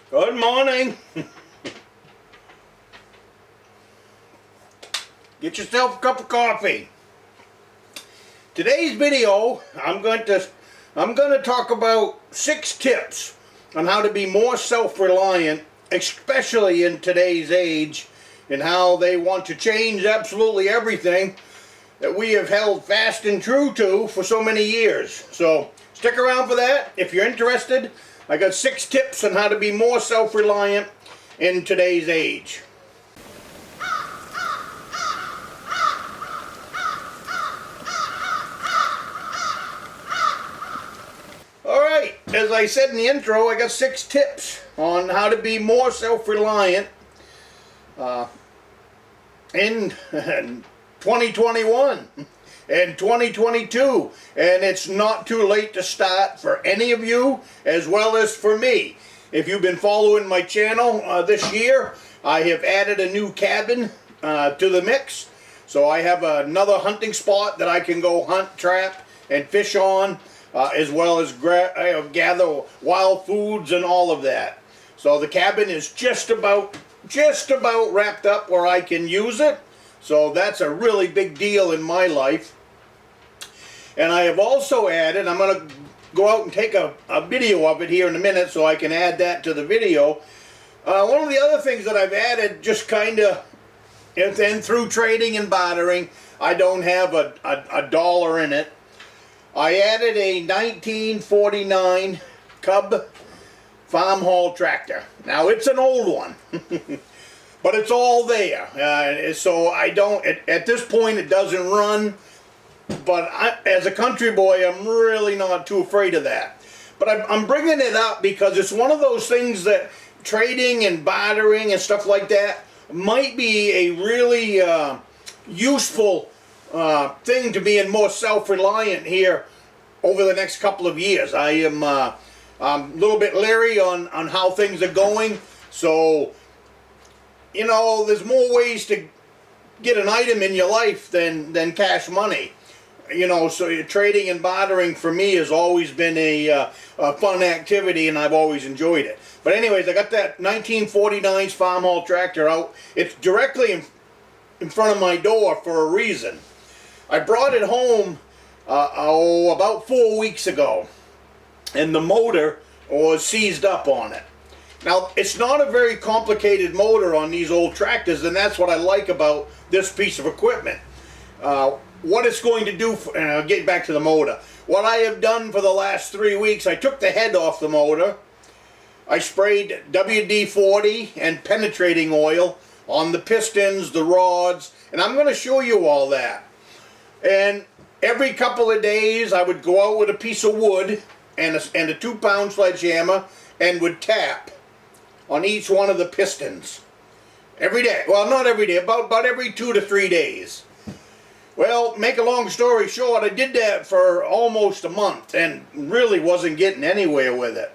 Good morning. Get yourself a cup of coffee. Today's video, I'm going to talk about 6 tips on how to be more self-reliant, especially in today's age, and how they want to change absolutely everything that we have held fast and true to for so many years. So stick around for that if you're interested. I got 6 tips on how to be more self-reliant in today's age. Alright, as I said in the intro, I got 6 tips on how to be more self-reliant in 2021 and 2022, and it's not too late to start for any of you as well as for me. If you've been following my channel this year, I have added a new cabin to the mix, so I have another hunting spot that I can go hunt, trap, and fish on, as well as gather wild foods and all of that. So the cabin is just about wrapped up where I can use it. So that's a really big deal in my life. And I have also added, I'm going to go out and take a video of it here in a minute so I can add that to the video. One of the other things that I've added, just kind of, and through trading and bartering, I don't have a dollar in it. I added a 1949 Cub farm haul tractor. Now it's an old one. But it's all there, so I don't, at this point it doesn't run, but as a country boy, I'm really not too afraid of that. But I'm bringing it up because it's one of those things that trading and bartering and stuff like that might be a really useful thing to being more self-reliant here over the next couple of years. I am a little bit leery on how things are going, so you know, there's more ways to get an item in your life than cash money. You know, so trading and bartering for me has always been a fun activity, and I've always enjoyed it. But anyways, I got that 1949's farm haul tractor out. It's directly in front of my door for a reason. I brought it home about 4 weeks ago, and the motor was seized up on it. Now, it's not a very complicated motor on these old tractors, and that's what I like about this piece of equipment. What it's going to do, and I'll get back to the motor. What I have done for the last 3 weeks, I took the head off the motor. I sprayed WD-40 and penetrating oil on the pistons, the rods, and I'm going to show you all that. And every couple of days, I would go out with a piece of wood and a 2-pound sledgehammer and would tap on each one of the pistons every day. Well, not every day, about every 2 to 3 days. Well, make a long story short, I did that for almost a month and really wasn't getting anywhere with it.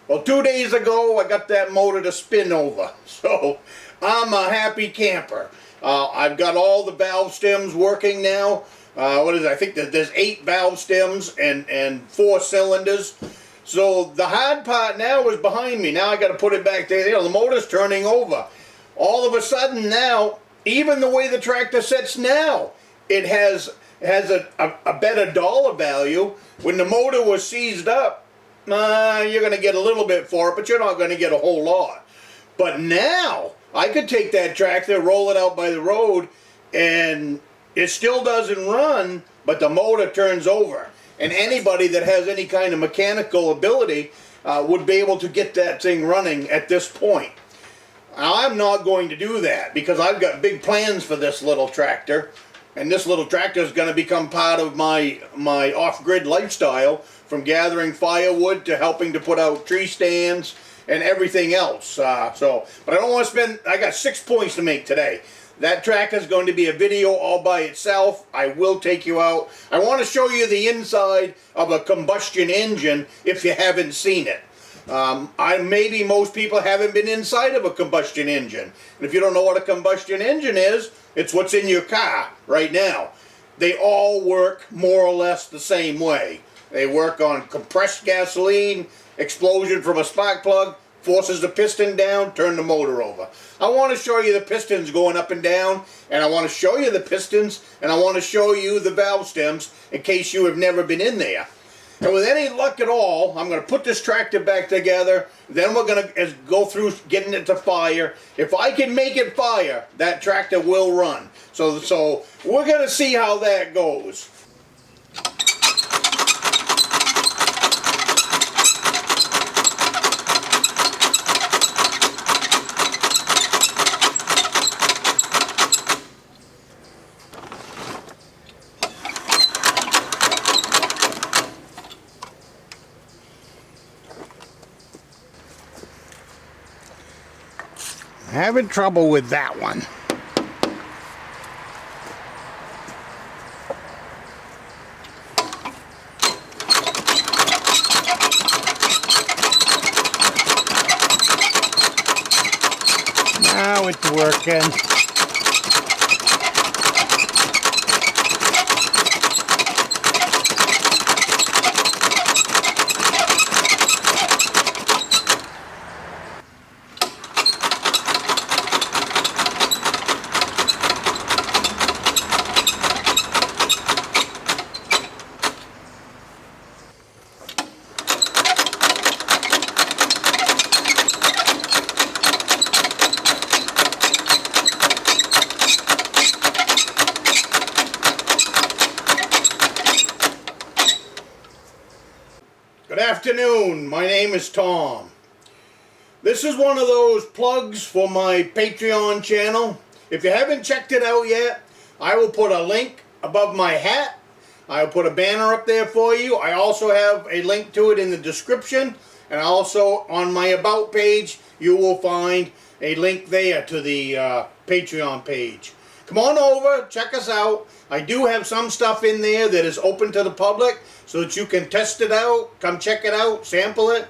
Well, 2 days ago, I got that motor to spin over, so I'm a happy camper. I've got all the valve stems working now. I think that there's 8 valve stems and 4 cylinders. So the hard part now is behind me. Now I got to put it back there. You know, the motor's turning over. All of a sudden now, even the way the tractor sits now, it has a better dollar value. When the motor was seized up, you're going to get a little bit for it, but you're not going to get a whole lot. But now I could take that tractor, roll it out by the road, and it still doesn't run, but the motor turns over. And anybody that has any kind of mechanical ability would be able to get that thing running at this point. Now, I'm not going to do that because I've got big plans for this little tractor. And this little tractor is going to become part of my off-grid lifestyle, from gathering firewood to helping to put out tree stands and everything else. But I don't want to spend, I got 6 points to make today. That tractor is going to be a video all by itself. I will take you out. I want to show you the inside of a combustion engine if you haven't seen it. Maybe most people haven't been inside of a combustion engine. And if you don't know what a combustion engine is, it's what's in your car right now. They all work more or less the same way. They work on compressed gasoline, explosion from a spark plug, forces the piston down, turn the motor over. I want to show you the pistons going up and down, and I want to show you the pistons, and I want to show you the valve stems in case you have never been in there. And with any luck at all, I'm going to put this tractor back together, then we're going to go through getting it to fire. If I can make it fire, that tractor will run. So we're going to see how that goes. Having trouble with that one. Now it's working. Good afternoon, my name is Tom. This is one of those plugs for my Patreon channel. If you haven't checked it out yet, I will put a link above my hat. I'll put a banner up there for you. I also have a link to it in the description, and also on my About page you will find a link there to the Patreon page. Come on over, check us out. I do have some stuff in there that is open to the public so that you can test it out, come check it out, sample it,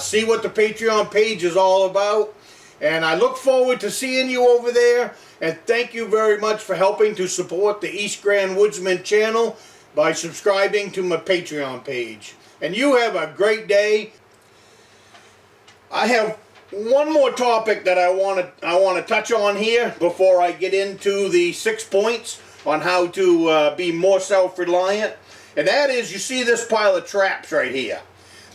see what the Patreon page is all about. And I look forward to seeing you over there. And thank you very much for helping to support the East Grand Woodsman channel by subscribing to my Patreon page. And you have a great day. I have one more topic that I want to touch on here before I get into the 6 points on how to be more self-reliant. And that is, you see this pile of traps right here.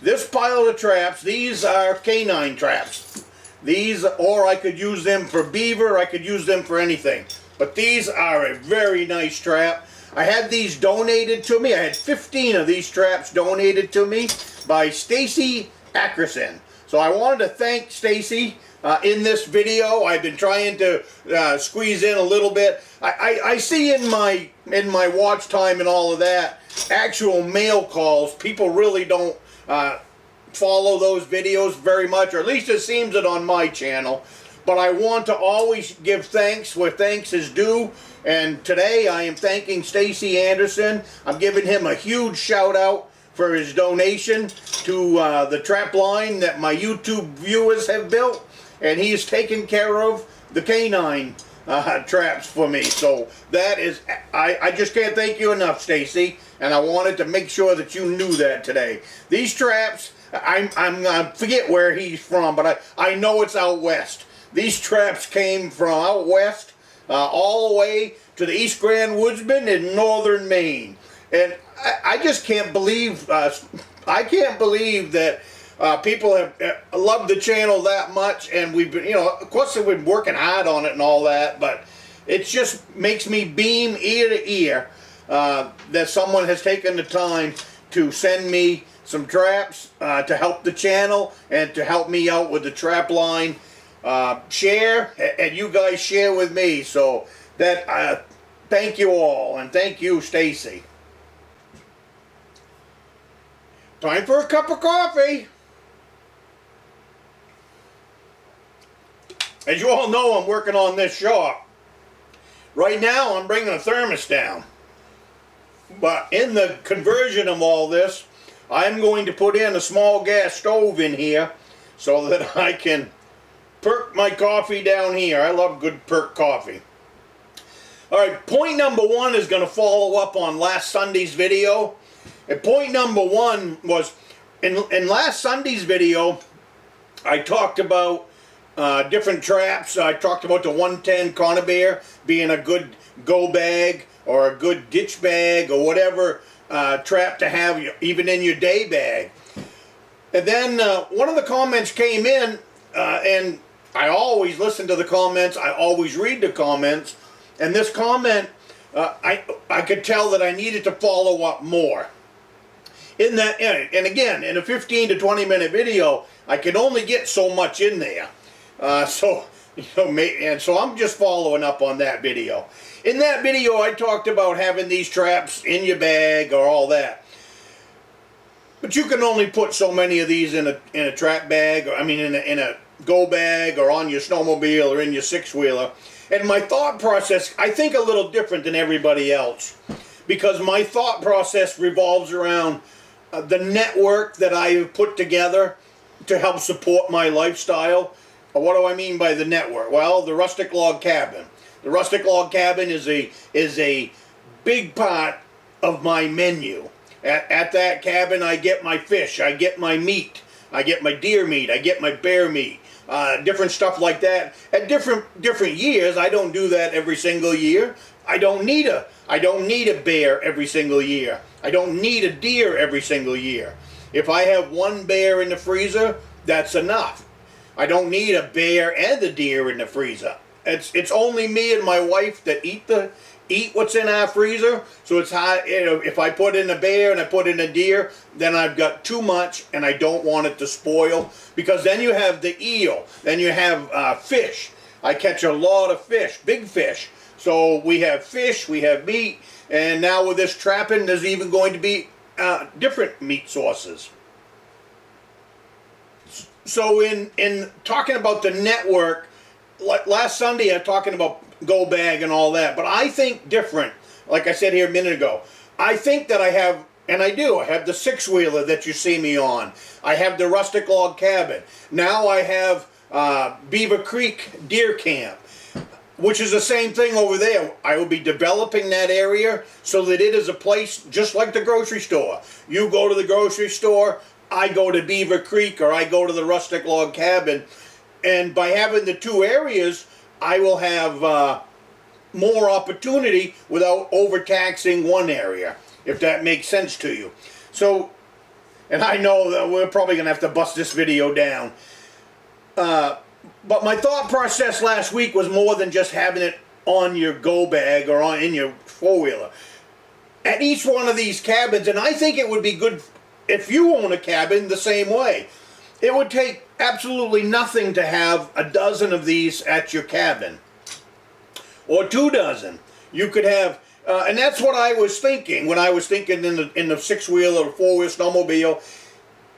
This pile of traps, these are canine traps. These, or I could use them for beaver, I could use them for anything. But these are a very nice trap. I had these donated to me. I had 15 of these traps donated to me by Stacy Ackerson. So I wanted to thank Stacy in this video. I've been trying to squeeze in a little bit. I see in my watch time and all of that, actual mail calls. People really don't follow those videos very much, or at least it seems it on my channel. But I want to always give thanks where thanks is due. And today I am thanking Stacy Anderson. I'm giving him a huge shout out for his donation to the trap line that my YouTube viewers have built, and he's taken care of the canine traps for me. So that is, I just can't thank you enough, Stacy, and I wanted to make sure that you knew that today. These traps, I forget where he's from, but I know it's out west. These traps came from out west all the way to the East Grand Woodsman in Northern Maine. And I just can't believe, I can't believe that people have loved the channel that much, and we've been, of course we've been working hard on it and all that, but it just makes me beam ear to ear that someone has taken the time to send me some traps to help the channel and to help me out with the trap line. Share, and you guys share with me, so that thank you all, and thank you, Stacy. Time for a cup of coffee. As you all know, I'm working on this shop. Right now, I'm bringing a thermos down. But in the conversion of all this, I'm going to put in a small gas stove in here so that I can perk my coffee down here. I love good perk coffee. Alright, point number one is going to follow up on last Sunday's video. And point number one was, in last Sunday's video, I talked about different traps. I talked about the 110 conibear being a good go bag or a good ditch bag or whatever trap to have even in your day bag. And then one of the comments came in, and I always listen to the comments, I always read the comments, and this comment, I could tell that I needed to follow up more. In that, and again, in a 15 to 20 minute video, I can only get so much in there. So I'm just following up on that video. In that video, I talked about having these traps in your bag or all that. But you can only put so many of these in a trap bag, or I mean in a go bag, or on your snowmobile, or in your six-wheeler. And my thought process, I think, a little different than everybody else, because my thought process revolves around the network that I have put together to help support my lifestyle. What do I mean by the network? Well, the Rustic Log Cabin. The Rustic Log Cabin is a big part of my menu. At that cabin, I get my fish, I get my meat, I get my deer meat, I get my bear meat, different stuff like that. At different years, I don't do that every single year. I don't need a bear every single year. I don't need a deer every single year. If I have one bear in the freezer, that's enough. I don't need a bear and a deer in the freezer. It's only me and my wife that eat what's in our freezer. So it's hard, if I put in a bear and I put in a deer, then I've got too much and I don't want it to spoil, because then you have the eel, then you have fish. I catch a lot of fish, big fish. So we have fish, we have meat, and now with this trapping, there's even going to be different meat sources. So in talking about the network, like last Sunday I'm talking about go bag and all that, but I think different. Like I said here a minute ago, I think that I have, and I do, I have the six-wheeler that you see me on. I have the Rustic Log Cabin. Now I have Beaver Creek Deer Camp, which is the same thing over there. I will be developing that area so that it is a place just like the grocery store. You go to the grocery store, I go to Beaver Creek, or I go to the Rustic Log Cabin. And by having the two areas, I will have more opportunity without overtaxing one area, if that makes sense to you. So, and I know that we're probably going to have to bust this video down. But my thought process last week was more than just having it on your go bag or in your four-wheeler. At each one of these cabins, and I think it would be good if you own a cabin the same way. It would take absolutely nothing to have a dozen of these at your cabin, or 2 dozen. You could have, and that's what I was thinking when I was thinking in the six-wheel or four-wheel snowmobile,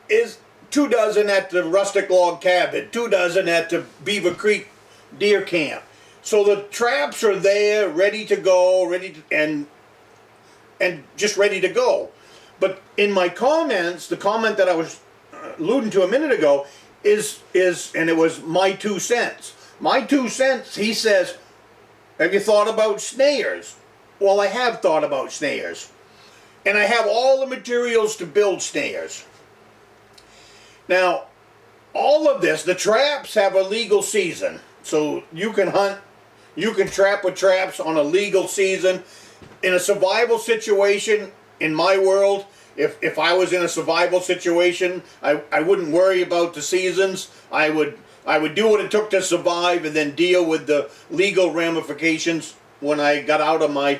is 2 dozen at the Rustic Log Cabin, 2 dozen at the Beaver Creek Deer Camp. So the traps are there, ready to go, and just ready to go. But in my comments, the comment that I was alluding to a minute ago is, and it was my 2 cents. My 2 cents, he says, have you thought about snares? Well, I have thought about snares. And I have all the materials to build snares. Now, all of this, the traps have a legal season. So you can hunt, you can trap with traps on a legal season. In a survival situation, in my world, if I was in a survival situation, I wouldn't worry about the seasons. I would do what it took to survive and then deal with the legal ramifications when I got out of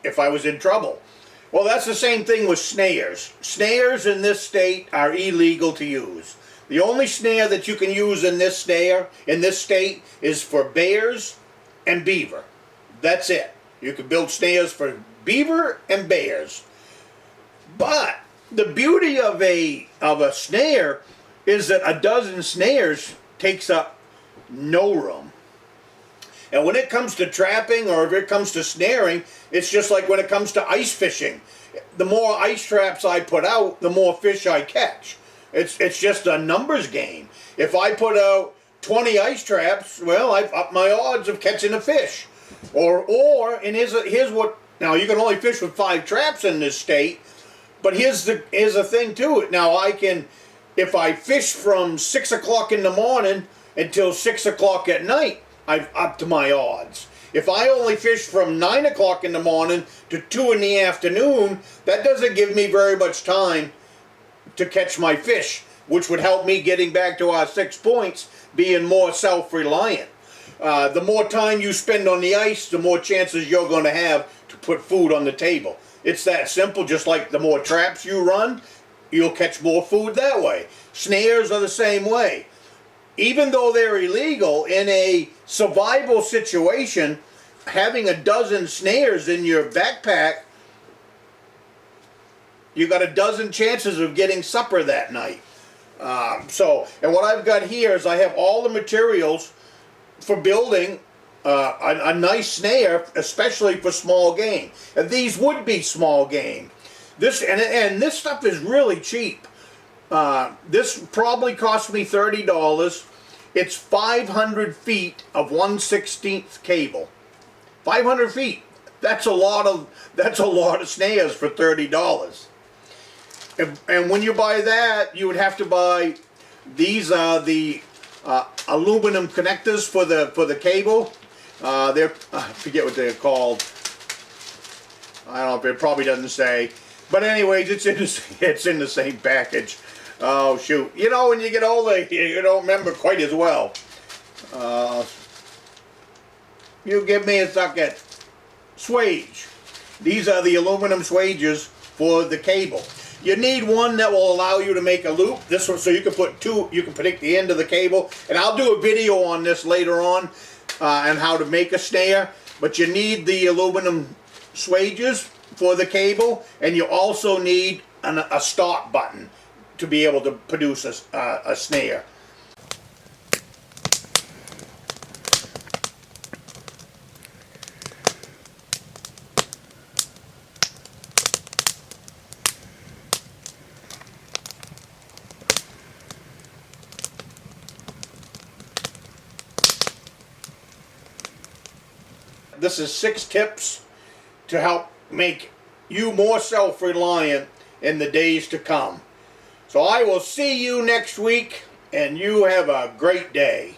if I was in trouble. Well, that's the same thing with snares. Snares in this state are illegal to use. The only snare that you can use in this state is for bears and beaver. That's it. You can build snares for beaver and bears. But the beauty of a snare is that a dozen snares takes up no room. And when it comes to trapping, or if it comes to snaring, it's just like when it comes to ice fishing. The more ice traps I put out, the more fish I catch. It's just a numbers game. If I put out 20 ice traps, well, I've upped my odds of catching a fish. And here's what, now you can only fish with 5 traps in this state, but here's the thing to it. Now I can If I fish from 6 o'clock in the morning until 6 o'clock at night, I've upped my odds. If I only fish from 9 o'clock in the morning to 2 in the afternoon, that doesn't give me very much time to catch my fish, which would help me getting back to our 6 points, being more self-reliant. The more time you spend on the ice, the more chances you're going to have to put food on the table. It's that simple. Just like the more traps you run, you'll catch more food that way. Snares are the same way. Even though they're illegal, in a survival situation, having a dozen snares in your backpack, you got a dozen chances of getting supper that night. And what I've got here is I have all the materials for building a nice snare, especially for small game. And these would be small game. This stuff is really cheap. This probably cost me $30. It's 500 feet of 1/16 cable. 500 feet. That's a lot of snares for $30. And when you buy that, you would have to buy, these are the aluminum connectors for the cable. I forget what they're called. I don't know, it probably doesn't say. But anyways, it's in the same package. Oh shoot! You know, when you get older, you don't remember quite as well. You give me a second. Swage. These are the aluminum swages for the cable. You need one that will allow you to make a loop. This one, so you can put two. You can predict the end of the cable, and I'll do a video on this later on, and how to make a snare. But you need the aluminum swages for the cable, and you also need a stop button to be able to produce a snare. This is 6 tips to help make you more self-reliant in the days to come. So I will see you next week, and you have a great day.